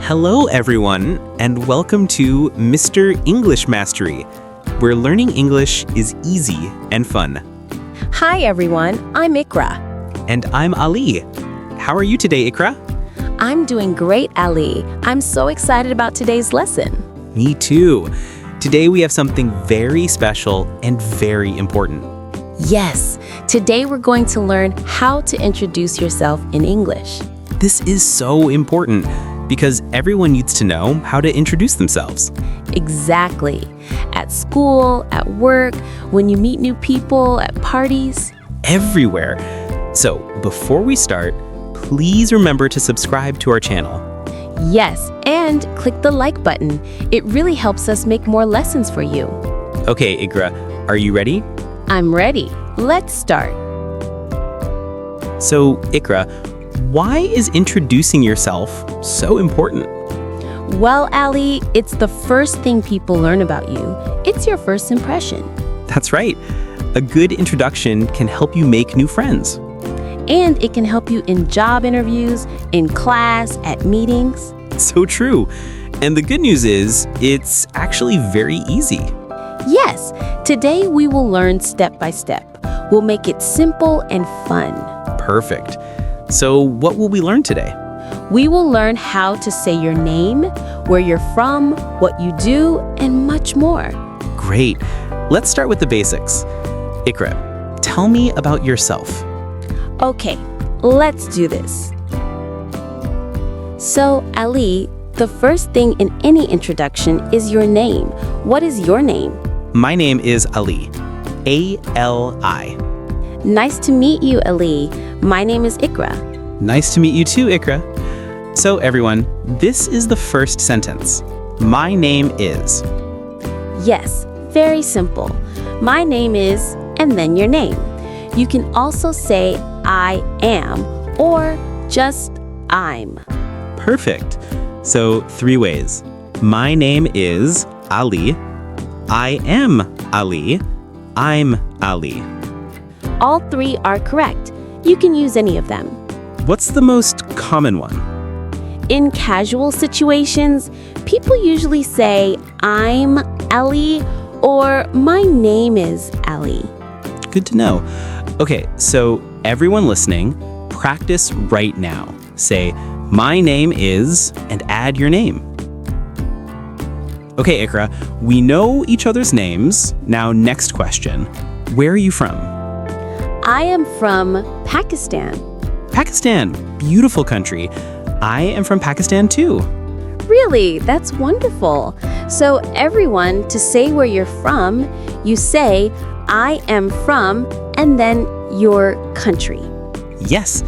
Hello, everyone, and welcome to Mr. English Mastery, where learning English is easy and fun. Hi everyone, I'm Iqra. And I'm Ali. How are you today, Iqra? I'm doing great, Ali. I'm so excited about today's lesson. Me too. Today we have something very special and very important. Yes, today we're going to learn how to introduce yourself in English. This is so important because everyone needs to know how to introduce themselves. Exactly. At school, at work, when you meet new people, at parties. Everywhere. So, before we start, please remember to subscribe to our channel. Yes, and click the like button. It really helps us make more lessons for you. Okay, Iqra, are you ready? I'm ready. Let's start. So, Iqra, why is introducing yourself so important? Well, Ali, it's the first thing people learn about you. It's your first impression. That's right. A good introduction can help you make new friends. And it can help you in job interviews, in class, at meetings. So true. And the good news is, it's actually very easy. Yes, today we will learn step by step. We'll make it simple and fun. Perfect. So what will we learn today? We will learn how to say your name, where you're from, what you do, and much more. Great. Let's start with the basics. Iqra, tell me about yourself. Okay, let's do this. So, Ali, the first thing in any introduction is your name. What is your name? My name is Ali. A-L-I. Nice to meet you, Ali. My name is Iqra. Nice to meet you too, Iqra. So everyone, this is the first sentence. My name is. Yes, very simple. My name is, and then your name. You can also say I am or just I'm. Perfect. So 3 ways. My name is Ali. I am Ali. I'm Ali. All 3 are correct. You can use any of them. What's the most common one? In casual situations, people usually say I'm Ali or my name is Ali. Good to know. Okay, so everyone listening, practice right now. Say, my name is, and add your name. Okay, Iqra, we know each other's names. Now, next question. Where are you from? I am from Pakistan. Pakistan, beautiful country. I am from Pakistan too. Really? That's wonderful. So everyone, to say where you're from, you say, I am from, and then your country. Yes,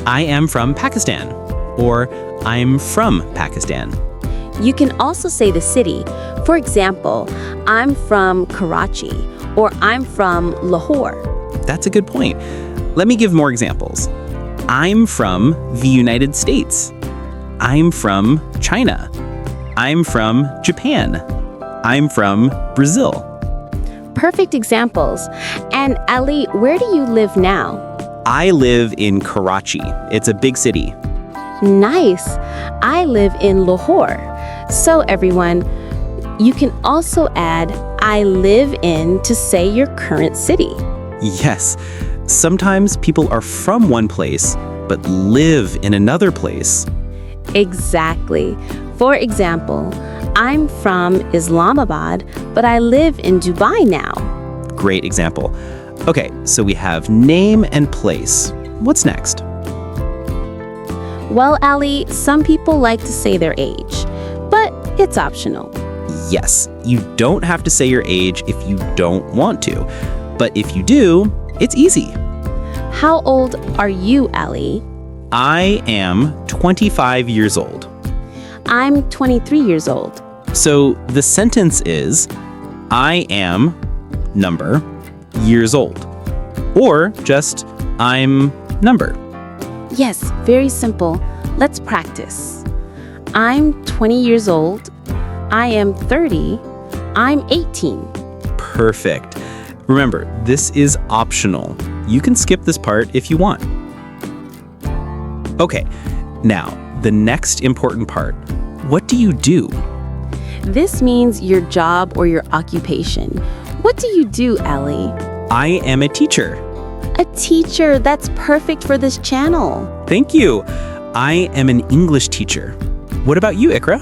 I am from Pakistan, or I'm from Pakistan. You can also say the city. For example, I'm from Karachi, or I'm from Lahore. That's a good point. Let me give more examples. I'm from the United States. I'm from China. I'm from Japan. I'm from Brazil. Perfect examples. And Ali, where do you live now? I live in Karachi. It's a big city. Nice. I live in Lahore. So everyone, you can also add I live in to say your current city. Yes, sometimes people are from one place, but live in another place. Exactly. For example, I'm from Islamabad, but I live in Dubai now. Great example. Okay, so we have name and place. What's next? Well, Ali, some people like to say their age, but it's optional. Yes, you don't have to say your age if you don't want to. But if you do, it's easy. How old are you, Ali? I am 25 years old. I'm 23 years old. So the sentence is, I am, number, years old. Or just, I'm, number. Yes, very simple. Let's practice. I'm 20 years old. I am 30. I'm 18. Perfect. Remember, this is optional. You can skip this part if you want. Okay, now, the next important part. What do you do? This means your job or your occupation. What do you do, Ali? I am a teacher. A teacher. That's perfect for this channel. Thank you. I am an English teacher. What about you, Iqra?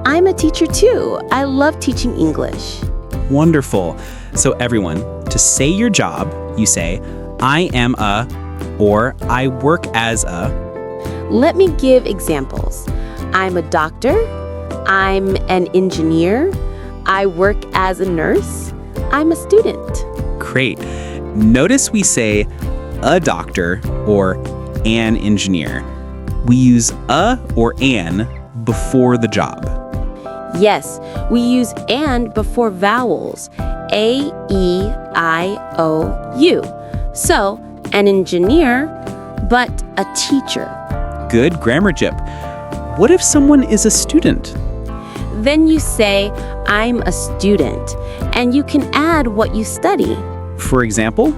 I'm a teacher too. I love teaching English. Wonderful. So everyone, to say your job, you say, I am a, or I work as a. Let me give examples. I'm a doctor. I'm an engineer. I work as a nurse. I'm a student. Great. Notice we say a doctor or an engineer. We use a or an before the job. Yes, we use and before vowels. A, E, I, O, U. So, an engineer, but a teacher. Good grammar, Jip. What if someone is a student? Then you say, I'm a student, and you can add what you study. For example?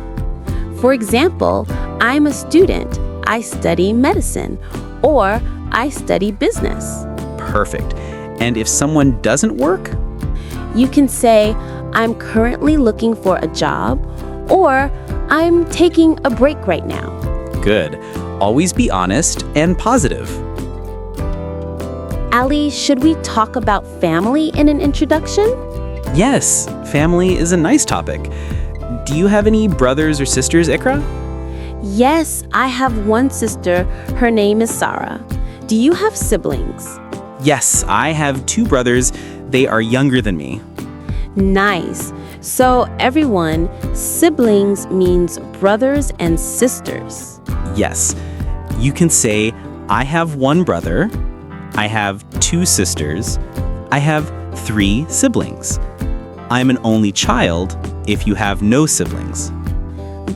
For example, I'm a student. I study medicine, or I study business. Perfect. And if someone doesn't work? You can say, I'm currently looking for a job, or I'm taking a break right now. Good. Always be honest and positive. Ali, should we talk about family in an introduction? Yes, family is a nice topic. Do you have any brothers or sisters, Iqra? Yes, I have one sister. Her name is Sarah. Do you have siblings? Yes, I have 2 brothers. They are younger than me. Nice. So everyone, siblings means brothers and sisters. Yes. You can say, I have 1 brother. I have 2 sisters. I have 3 siblings. I'm an only child if you have no siblings.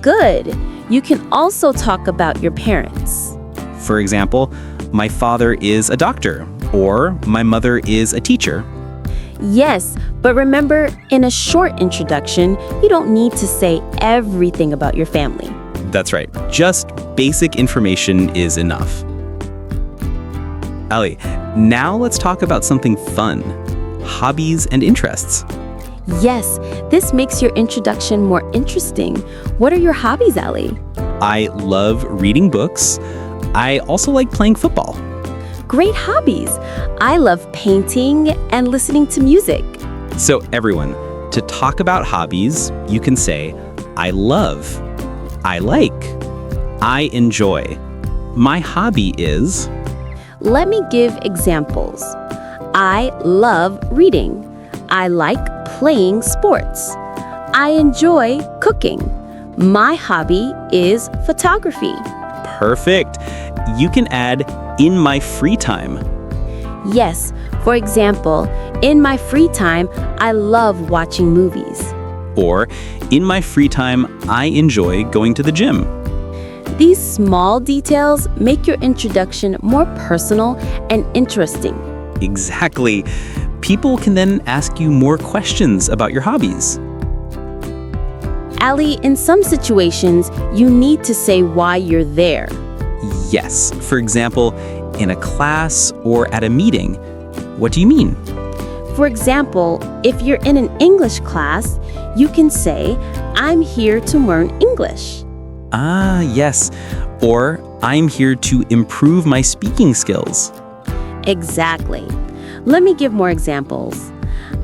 Good. You can also talk about your parents. For example, my father is a doctor, or my mother is a teacher. Yes, but remember, in a short introduction, you don't need to say everything about your family. That's right. Just basic information is enough. Ali, now let's talk about something fun. Hobbies and interests. Yes, this makes your introduction more interesting. What are your hobbies, Ali? I love reading books. I also like playing football. Great hobbies. I love painting and listening to music. So everyone, to talk about hobbies, you can say, I love, I like, I enjoy. My hobby is... Let me give examples. I love reading. I like playing sports. I enjoy cooking. My hobby is photography. Perfect. You can add in my free time. Yes, for example, in my free time, I love watching movies. Or in my free time, I enjoy going to the gym. These small details make your introduction more personal and interesting. Exactly. People can then ask you more questions about your hobbies. Ali, in some situations, you need to say why you're there. Yes. For example, in a class or at a meeting. What do you mean? For example, if you're in an English class, you can say, I'm here to learn English. Ah, yes. Or I'm here to improve my speaking skills. Exactly. Let me give more examples.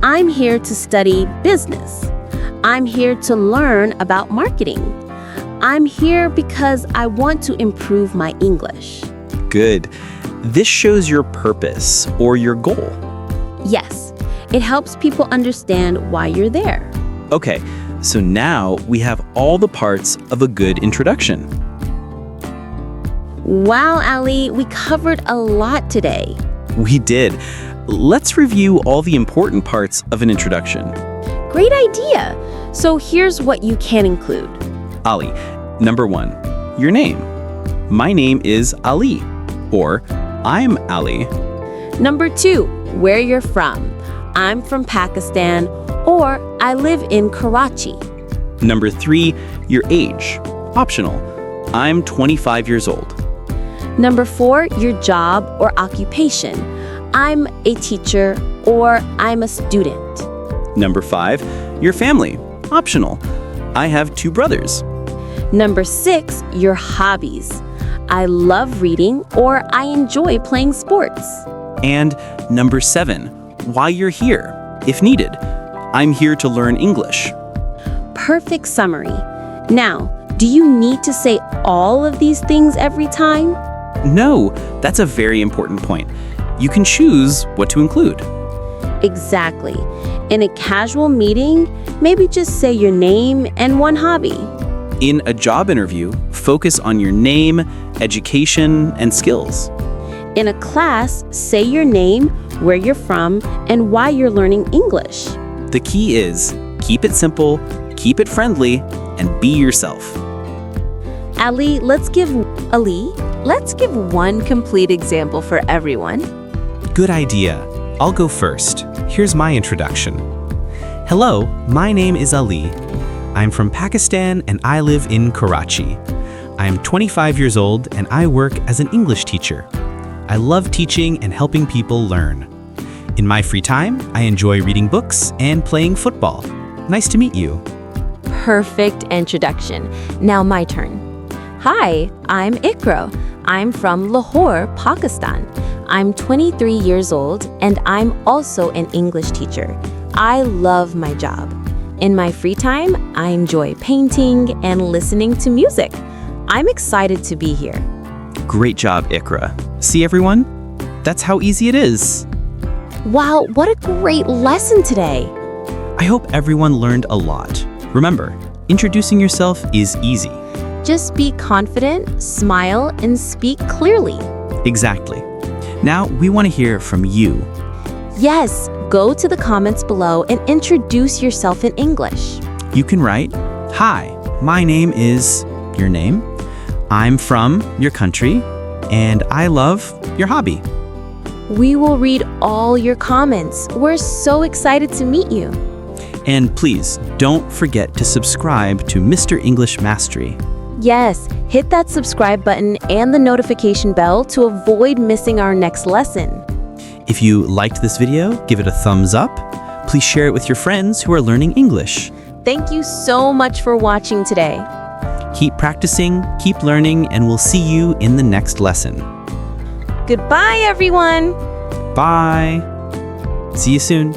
I'm here to study business. I'm here to learn about marketing. I'm here because I want to improve my English. Good. This shows your purpose or your goal. Yes, it helps people understand why you're there. Okay, so now we have all the parts of a good introduction. Wow, Ali, we covered a lot today. We did. Let's review all the important parts of an introduction. Great idea. So here's what you can include. Ali, number 1, your name. My name is Ali, or I'm Ali. Number 2, where you're from. I'm from Pakistan, or I live in Karachi. Number 3, your age. Optional. I'm 25 years old. Number 4, your job or occupation. I'm a teacher, or I'm a student. Number 5, your family. Optional. I have 2 brothers. Number 6, your hobbies. I love reading, or I enjoy playing sports. And number 7, why you're here, if needed. I'm here to learn English. Perfect summary. Now, do you need to say all of these things every time? No, that's a very important point. You can choose what to include. Exactly. In a casual meeting, maybe just say your name and one hobby. In a job interview, focus on your name, education, and skills. In a class, say your name, where you're from, and why you're learning English. The key is keep it simple, keep it friendly, and be yourself. Ali, let's give one complete example for everyone. Good idea. I'll go first. Here's my introduction. Hello, my name is Ali. I'm from Pakistan and I live in Karachi. I'm 25 years old and I work as an English teacher. I love teaching and helping people learn. In my free time, I enjoy reading books and playing football. Nice to meet you. Perfect introduction. Now my turn. Hi, I'm Iqra. I'm from Lahore, Pakistan. I'm 23 years old and I'm also an English teacher. I love my job. In my free time, I enjoy painting and listening to music. I'm excited to be here. Great job, Iqra. See everyone? That's how easy it is. Wow, what a great lesson today. I hope everyone learned a lot. Remember, introducing yourself is easy. Just be confident, smile, and speak clearly. Exactly. Now we want to hear from you. Yes, go to the comments below and introduce yourself in English. You can write, "Hi, my name is," your name, "I'm from," your country, and "I love," your hobby. We will read all your comments. We're so excited to meet you. And please, don't forget to subscribe to Mr. English Mastery. Yes, hit that subscribe button and the notification bell to avoid missing our next lesson. If you liked this video, give it a thumbs up. Please share it with your friends who are learning English. Thank you so much for watching today. Keep practicing, keep learning, and we'll see you in the next lesson. Goodbye, everyone. Bye. See you soon.